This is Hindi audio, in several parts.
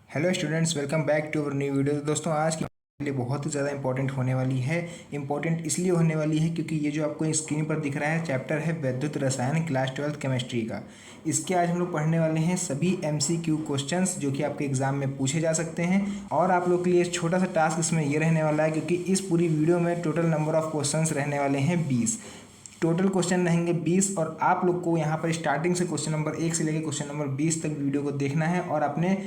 Hello students, welcome back to our new video. दोस्तों, आज की लिए बहुत ही ज़्यादा इंपॉर्टेंट होने वाली है। इंपॉर्टेंट इसलिए होने वाली है क्योंकि ये जो आपको स्क्रीन पर दिख रहा है चैप्टर है वैद्युत रसायन क्लास 12th केमिस्ट्री का। इसके आज हम लोग पढ़ने वाले हैं सभी MCQ क्वेश्चंस जो कि आपके एग्जाम में पूछे जा सकते हैं। और आप लोग के लिए छोटा सा टास्क इसमें ये रहने वाला है क्योंकि इस पूरी वीडियो में टोटल नंबर ऑफ क्वेश्चंस रहने वाले हैं 20। टोटल क्वेश्चन रहेंगे 20 और आप लोग को यहाँ पर स्टार्टिंग से क्वेश्चन नंबर 1 से लेकर क्वेश्चन नंबर 20 तक वीडियो को देखना है और अपने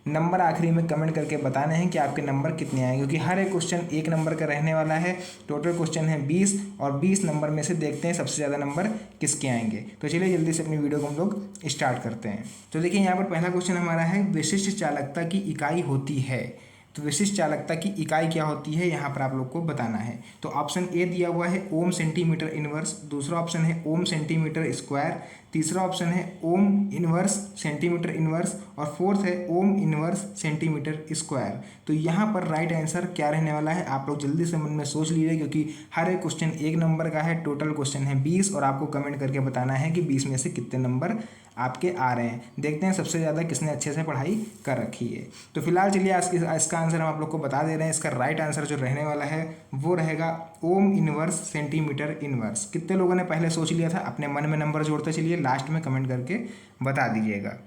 नंबर आखिरी में कमेंट करके बताने हैं कि आपके नंबर कितने आए, क्योंकि हर एक क्वेश्चन 1 नंबर का रहने वाला है। टोटल क्वेश्चन है 20 और 20 नंबर में से देखते हैं सबसे ज़्यादा नंबर किसके आएंगे। तो चलिए जल्दी से अपनी वीडियो को हम लोग स्टार्ट करते हैं। तो देखिए, यहाँ पर पहला क्वेश्चन हमारा है विशिष्ट चालकता की इकाई होती है। तो विशिष्ट चालकता की इकाई क्या होती है, यहाँ पर आप लोग को बताना है। तो ऑप्शन ए दिया हुआ है ओम सेंटीमीटर इनवर्स, दूसरा ऑप्शन है ओम सेंटीमीटर स्क्वायर, तीसरा ऑप्शन है ओम इनवर्स सेंटीमीटर इनवर्स और फोर्थ है ओम इनवर्स सेंटीमीटर स्क्वायर। तो यहाँ पर राइट आंसर क्या रहने वाला है, आप लोग जल्दी से मन में सोच लीजिए, क्योंकि हर एक क्वेश्चन 1 नंबर का है। टोटल क्वेश्चन है 20 और आपको कमेंट करके बताना है कि 20 में से कितने नंबर आपके आ रहे हैं। देखते हैं सबसे ज़्यादा किसने अच्छे से पढ़ाई कर रखी है। तो फिलहाल चलिए इसका आंसर हम आप लोग को बता दे रहे हैं। इसका राइट आंसर जो रहने वाला है वो रहेगा ओम इनवर्स सेंटीमीटर इनवर्स। कितने लोगों ने पहले सोच लिया था, अपने मन में नंबर जोड़ते चलिए, लास्ट में कमेंट करके बता दीजिएगा।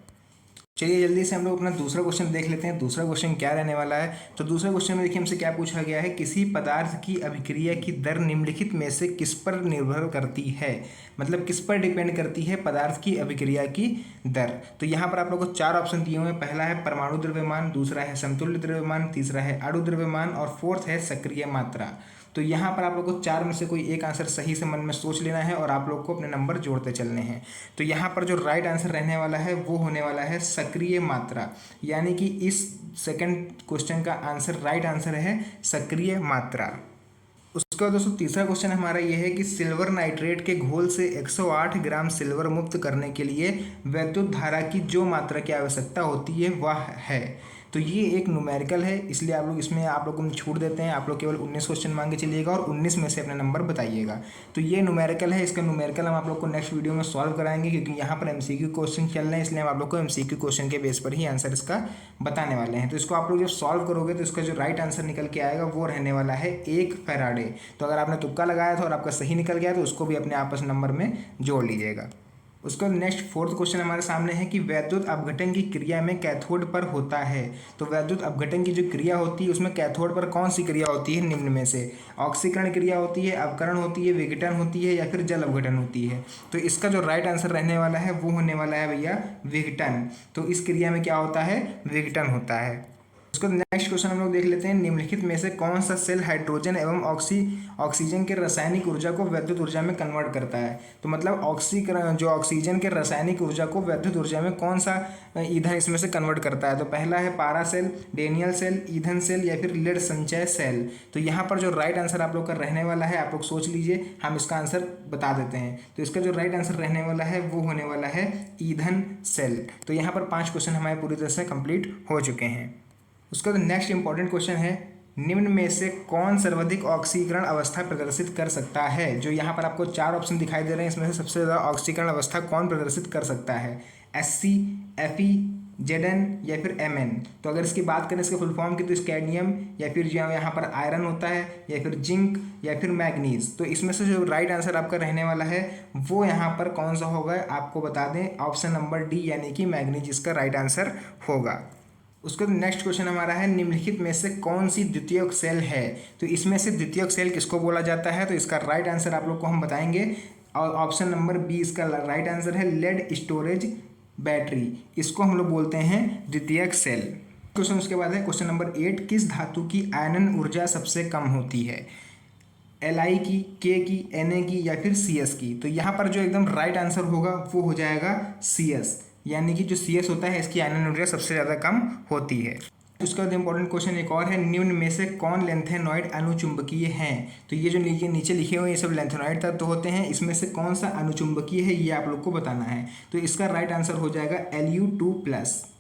चलिए जल्दी से हम लोग अपना दूसरा क्वेश्चन देख लेते हैं। दूसरा क्वेश्चन क्या रहने वाला है। तो दूसरे क्वेश्चन में देखिए हमसे क्या पूछा गया है, किसी पदार्थ की अभिक्रिया की दर निम्नलिखित में से किस पर निर्भर करती है। मतलब किस पर डिपेंड करती है पदार्थ की अभिक्रिया की दर। तो यहाँ पर आप लोग को 4 ऑप्शन दिए हुए हैं। पहला है परमाणु द्रव्यमान, दूसरा है समतुल्य द्रव्यमान, तीसरा है अणु द्रव्यमान और फोर्थ है सक्रिय मात्रा। तो यहाँ पर आप लोग को 4 में से कोई एक आंसर सही से मन में सोच लेना है और आप लोग को अपने नंबर जोड़ते चलने हैं। तो यहाँ पर जो राइट आंसर रहने वाला है वो होने वाला है सक्रिय मात्रा, यानी कि इस सेकंड क्वेश्चन का आंसर राइट आंसर है सक्रिय मात्रा। उसका दोस्तों तीसरा क्वेश्चन हमारा ये है कि सिल्वर नाइट्रेट के घोल से 108 ग्राम सिल्वर मुक्त करने के लिए वैद्युत धारा की जो मात्रा की आवश्यकता होती है वह है। तो ये एक न्यूमेरिकल है, इसलिए आप लोग इसमें आप लोग को छूट देते हैं। आप लोग केवल 19 क्वेश्चन मांग के चलिएगा और 19 में से अपने नंबर बताइएगा। तो ये न्यूमेरिकल है, इसका न्यूमेरिकल हम आप लोग को नेक्स्ट वीडियो में सॉल्व कराएंगे, क्योंकि यहाँ पर MCQ क्वेश्चन चल रहे हैं, इसलिए हम आप लोग को MCQ क्वेश्चन के बेस पर ही आंसर इसका बताने वाले हैं। तो इसको आप लोग जब सॉल्व करोगे तो इसका जो राइट आंसर निकल के आएगा वो रहने वाला है 1 फैराडे। तो अगर आपने तुक्का लगाया था और आपका सही निकल गया तो उसको भी अपने आपस नंबर में जोड़ लीजिएगा। उसका नेक्स्ट फोर्थ क्वेश्चन हमारे सामने है कि वैद्युत अपघटन की क्रिया में कैथोड पर होता है। तो वैद्युत अपघटन की जो क्रिया होती है उसमें कैथोड पर कौन सी क्रिया होती है निम्न में से। ऑक्सीकरण क्रिया होती है, अवकरण होती है, विघटन होती है या फिर जल अपघटन होती है। तो इसका जो राइट आंसर रहने वाला है वो होने वाला है भैया विघटन। तो इस क्रिया में क्या होता है, विघटन होता है। उसको नेक्स्ट क्वेश्चन हम लोग देख लेते हैं, निम्नलिखित में से कौन सा सेल हाइड्रोजन एवं ऑक्सीजन के रासायनिक ऊर्जा को वैद्युत ऊर्जा में कन्वर्ट करता है। तो मतलब ऑक्सीजन के रासायनिक ऊर्जा को वैद्युत ऊर्जा में कौन सा ईंधन इसमें से कन्वर्ट करता है। तो पहला है पारा सेल, डेनियल सेल, ईंधन सेल या फिर लेड संचय सेल। तो यहाँ पर जो राइट आंसर आप लोग का रहने वाला है, आप लोग सोच लीजिए, हम इसका आंसर बता देते हैं। तो इसका जो राइट आंसर रहने वाला है वो होने वाला है ईंधन सेल। तो यहाँ पर 5 क्वेश्चन हमारे पूरी तरह से कंप्लीट हो चुके हैं। उसका नेक्स्ट इंपॉर्टेंट क्वेश्चन है, निम्न में से कौन सर्वाधिक ऑक्सीकरण अवस्था प्रदर्शित कर सकता है। जो यहाँ पर आपको 4 ऑप्शन दिखाई दे रहे हैं, इसमें से सबसे ज़्यादा ऑक्सीकरण अवस्था कौन प्रदर्शित कर सकता है, SC, Fe, Zn या फिर Mn। तो अगर इसकी बात करें इसके फुल फॉर्म की, तो स्कैडमियम या फिर यहाँ पर आयरन होता है या फिर जिंक या फिर मैग्नीज। तो इसमें से जो राइट आंसर आपका रहने वाला है वो यहाँ पर कौन सा होगा, आपको बता दें, ऑप्शन नंबर डी यानी कि मैग्नीज इसका राइट आंसर होगा। उसका नेक्स्ट क्वेश्चन हमारा है, निम्नलिखित में से कौन सी द्वितीयक सेल है। तो इसमें से द्वितीयक सेल किसको बोला जाता है। तो इसका राइट आंसर आप लोग को हम बताएंगे और ऑप्शन नंबर बी इसका राइट आंसर है लेड स्टोरेज बैटरी। इसको हम लोग बोलते हैं द्वितीयक सेल। क्वेश्चन उसके बाद है क्वेश्चन नंबर 8, किस धातु की आयनन ऊर्जा सबसे कम होती है, Li की, K की, Na की या फिर Cs की। तो यहाँ पर जो एकदम राइट आंसर होगा वो हो जाएगा Cs, यानी कि जो Cs होता है इसकी आयनन ऊर्जा सबसे ज़्यादा कम होती है। उसका बाद इंपॉर्टेंट क्वेश्चन एक और है, निम्न में से कौन लेंथेनॉइड अनुचुंबकीय हैं। तो ये जो नीचे लिखे हुए ये सब लेंथेनॉइड तत्व होते हैं, इसमें से कौन सा अनुचुंबकीय है ये आप लोग को बताना है। तो इसका राइट आंसर हो जाएगा Lu2+।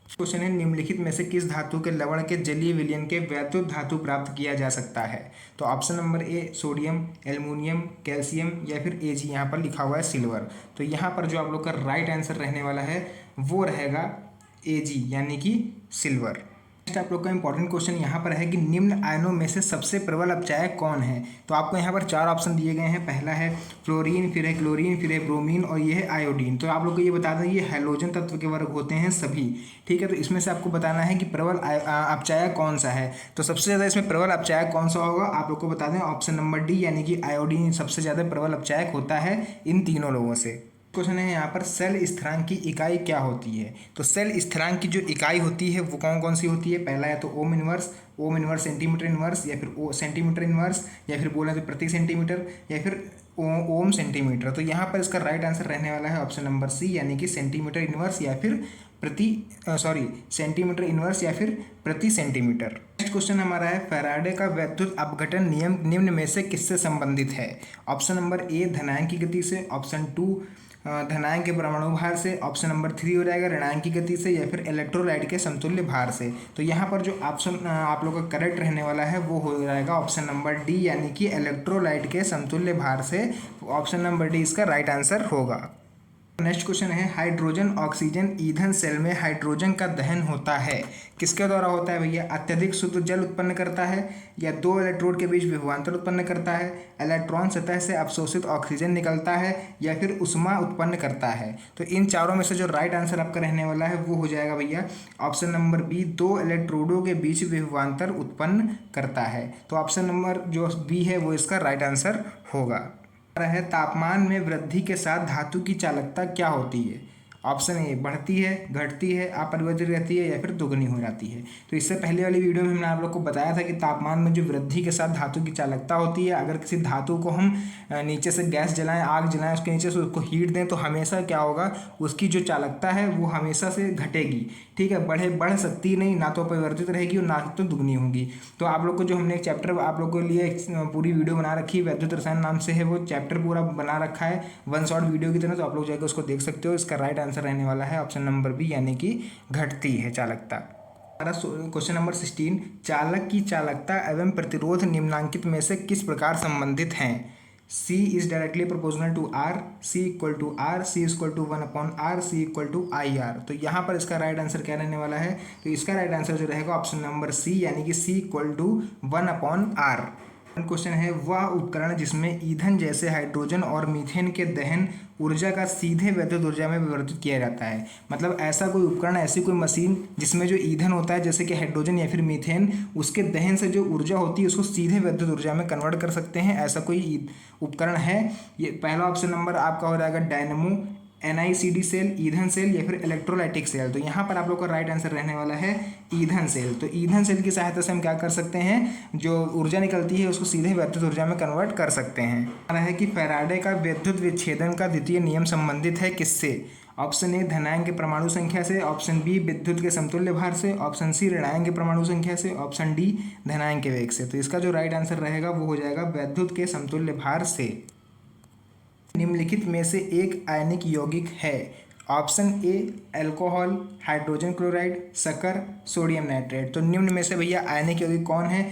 क्वेश्चन है, निम्नलिखित में से किस धातु के लवण के जलीय विलयन के वैद्युत धातु प्राप्त किया जा सकता है। तो option number A sodium, aluminium, calcium या फिर Ag, यहाँ पर लिखा हुआ है सिल्वर। तो यहाँ पर जो आप लोग का राइट आंसर रहने वाला है वो रहेगा Ag यानी कि सिल्वर। नेक्स्ट आप लोग का इंपॉर्टेंट क्वेश्चन यहाँ पर है कि निम्न आयनों में से सबसे प्रबल अपचायक कौन है। तो आपको यहाँ पर 4 ऑप्शन दिए गए हैं। पहला है फ्लोरीन, फिर है क्लोरीन, फिर है ब्रोमीन और ये है आयोडीन। तो आप लोग को ये बता दें ये हैलोजन तत्व के वर्ग होते हैं सभी, ठीक है। तो इसमें से आपको बताना है कि प्रबल अपचायक कौन सा है। तो सबसे ज़्यादा इसमें प्रबल अपचायक कौन सा होगा, आप लोग को बता दें ऑप्शन नंबर डी यानी कि आयोडीन सबसे ज़्यादा प्रबल अपचायक होता है इन तीनों लोगों से। क्वेश्चन है यहाँ पर सेल स्थिरांक की इकाई क्या होती है। तो सेल स्थिरांक की जो इकाई होती है वो कौन कौन सी होती है। पहला है तो ओम इनवर्स सेंटीमीटर इनवर्स, या फिर सेंटीमीटर इनवर्स, या फिर बोले तो प्रति सेंटीमीटर, या फिर ओम सेंटीमीटर। तो यहाँ पर इसका राइट आंसर रहने वाला है ऑप्शन नंबर सी यानी कि सेंटीमीटर इनवर्स या फिर सेंटीमीटर इनवर्स या फिर प्रति सेंटीमीटर। नेक्स्ट क्वेश्चन हमारा है फैराडे का वैद्युत अपघटन नियम निम्न में से किससे संबंधित है। ऑप्शन नंबर ए धनायन की गति से, ऑप्शन 2 धनायन के परमाणु भार से, ऑप्शन नंबर 3 हो जाएगा ऋणायन की गति से, या फिर इलेक्ट्रोलाइट के समतुल्य भार से। तो यहाँ पर जो ऑप्शन आप लोग का करेक्ट रहने वाला है वो हो जाएगा ऑप्शन नंबर डी यानी कि इलेक्ट्रोलाइट के समतुल्य भार से। ऑप्शन नंबर डी इसका राइट आंसर होगा। नेक्स्ट क्वेश्चन है हाइड्रोजन ऑक्सीजन ईंधन सेल में हाइड्रोजन का दहन होता है किसके द्वारा होता है भैया। अत्यधिक शुद्ध जल उत्पन्न करता है, या 2 इलेक्ट्रोड के बीच विभवांतर उत्पन्न करता है, इलेक्ट्रॉन सतह से अवशोषित ऑक्सीजन निकलता है, या फिर उष्मा उत्पन्न करता है। तो इन चारों में से जो राइट आंसर आपका रहने वाला है वो हो जाएगा भैया ऑप्शन नंबर बी 2 इलेक्ट्रोडों के बीच विभवांतर उत्पन्न करता है। तो ऑप्शन नंबर जो बी है वो इसका राइट आंसर होगा। है तापमान में वृद्धि के साथ धातु की चालकता क्या होती है। ऑप्शन ए बढ़ती है, घटती है, अपरिवर्तित रहती है, या फिर दोगुनी हो जाती है। तो इससे पहले वाली वीडियो में हमने आप लोग को बताया था कि तापमान में जो वृद्धि के साथ धातु की चालकता होती है, अगर किसी धातु को हम नीचे से गैस जलाएं, आग जलाएं, उसके नीचे से उसको हीट दें तो हमेशा क्या होगा, उसकी जो चालकता है वो हमेशा से घटेगी, ठीक है। बढ़ सकती नहीं, ना तो अपरिवर्तित रहेगी और ना तो दुगनी होगी। तो आप लोग को जो हमने एक चैप्टर आप लोग के लिए पूरी वीडियो बना रखी है वैद्युत रसायन नाम से है, वो चैप्टर पूरा बना रखा है वन शॉट वीडियो की तरह। तो आप लोग जाकर उसको देख सकते हो। इसका राइट आंसर रहने वाला है ऑप्शन नंबर बी यानी कि घटती है चालकता। क्वेश्चन नंबर 16 चालक की चालकता एवं प्रतिरोध निम्नांकित में से किस प्रकार संबंधित हैं। C is directly proportional to R, C equal to R, C equal to 1/R, C equal to IR। तो यहाँ पर इसका राइट आंसर क्या रहने वाला है। तो इसका राइट आंसर जो रहेगा ऑप्शन नंबर सी यानी कि C equal to 1/R। Question है वह उपकरण जिसमें ईंधन जैसे हाइड्रोजन और मीथेन के दहन ऊर्जा का सीधे वैद्युत ऊर्जा में परिवर्तित किया जाता है। मतलब ऐसा कोई उपकरण, ऐसी कोई मशीन जिसमें जो ईंधन होता है जैसे कि हाइड्रोजन या फिर मीथेन, उसके दहन से जो ऊर्जा होती है उसको सीधे वैद्युत ऊर्जा में कन्वर्ट कर सकते हैं, ऐसा कोई उपकरण है। ये पहला ऑप्शन नंबर आपका हो जाएगा डायनेमो, NICD सेल, ईंधन सेल, या फिर इलेक्ट्रोलाइटिक सेल। तो यहाँ पर आप लोग का राइट आंसर रहने वाला है ईंधन सेल। तो ईंधन सेल की सहायता से हम क्या कर सकते हैं, जो ऊर्जा निकलती है उसको सीधे वैद्युत ऊर्जा में कन्वर्ट कर सकते हैं। है कि फैराडे का विद्युत विच्छेदन का द्वितीय नियम संबंधित है किससे। ऑप्शन ए धनायन के परमाणु संख्या से, ऑप्शन बी विद्युत के समतुल्य भार से, ऑप्शन सी ऋणायन के परमाणु संख्या से, ऑप्शन डी धनायन के वेग से। तो इसका जो राइट आंसर रहेगा वो हो जाएगा विद्युत के समतुल्य भार से। निम्नलिखित में से एक आयनिक यौगिक है। Option A alcohol, hydrogen chloride, शक्कर, सोडियम नाइट्रेट। तो निम्न में से भैया आयनिक यौगिक कौन है,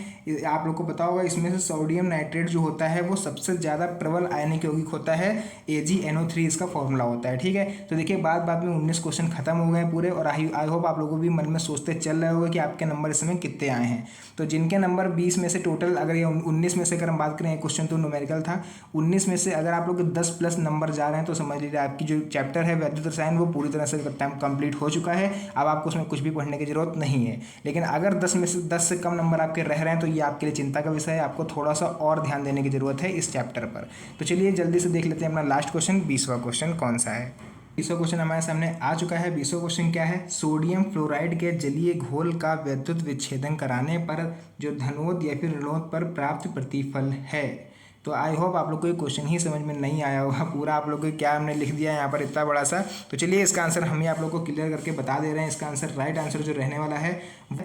आप लोग को पता होगा। इसमें से सोडियम नाइट्रेट जो होता है वो सबसे ज़्यादा प्रबल आयनिक यौगिक होता है। AgNO3 इसका फॉर्मूला होता है, ठीक है। तो देखिए बाद में 19 क्वेश्चन खत्म हो गए पूरे, और आई होप आप लोगों को भी मन में सोचते चल रहे होगा कि आपके नंबर इसमें कितने आए हैं। तो जिनके नंबर 20 में से टोटल, अगर ये 19 में से अगर हम बात करें, क्वेश्चन तो न्यूमेरिकल था, 19 में से अगर आप लोग 10+ नंबर जा रहे हैं तो समझ लीजिए आपकी जो चैप्टर है वैद्युत रसायन वो पूरी तरह से कंप्लीट हो चुका है। अब आपको उसमें कुछ भी पढ़ने की जरूरत नहीं है। लेकिन अगर 10 से कम नंबर आपके रह रहे हैं तो ये आपके लिए चिंता का विषय है, आपको थोड़ा सा और ध्यान देने की जरूरत है इस चैप्टर पर। तो चलिए जल्दी से देख लेते हैं अपना लास्ट क्वेश्चन, 20वां क्वेश्चन कौन सा है। 20वां क्वेश्चन हमारे सामने आ चुका है। 20वां क्वेश्चन क्या है, सोडियम फ्लोराइड के जलीय घोल का विद्युत विच्छेदन कराने पर जो धनोद या फिर ऋणोद पर प्राप्त प्रतिफल है। तो आई होप आप लोग को ये क्वेश्चन ही समझ में नहीं आया होगा पूरा। आप लोग को क्या हमने लिख दिया है यहाँ पर इतना बड़ा सा। तो चलिए इसका आंसर हम ही आप लोग को क्लियर करके बता दे रहे हैं। इसका आंसर राइट आंसर जो रहने वाला है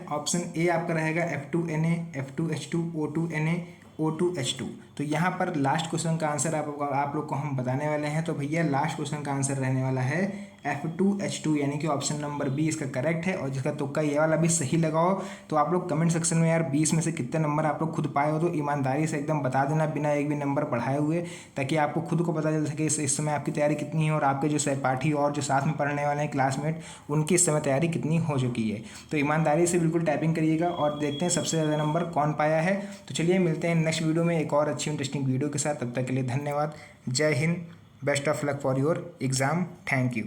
ऑप्शन ए आपका रहेगा F2Na, F2H2, O2Na, O2H2। तो यहाँ पर लास्ट क्वेश्चन का आंसर आप लोग को हम बताने वाले हैं। तो भैया लास्ट क्वेश्चन का आंसर रहने वाला है F2H2 यानी कि ऑप्शन नंबर बी इसका करेक्ट है। और जिसका तुक्का ये वाला भी सही लगाओ तो आप लोग कमेंट सेक्शन में यार 20 में से कितने नंबर आप लोग खुद पाए हो तो ईमानदारी से एकदम बता देना बिना एक भी नंबर बढ़ाए हुए, ताकि आपको खुद को पता चल सके इस समय आपकी तैयारी कितनी है और आपके जो सहपाठी और जो साथ में पढ़ने वाले हैं क्लासमेट उनकी इस समय तैयारी कितनी हो चुकी है। तो ईमानदारी से बिल्कुल टाइपिंग करिएगा और देखते हैं सबसे ज़्यादा नंबर कौन पाया है। तो चलिए मिलते हैं नेक्स्ट वीडियो में एक और अच्छी इंटरेस्टिंग वीडियो के साथ। तब तक के लिए धन्यवाद। जय Hind. Best of luck for your exam. Thank you.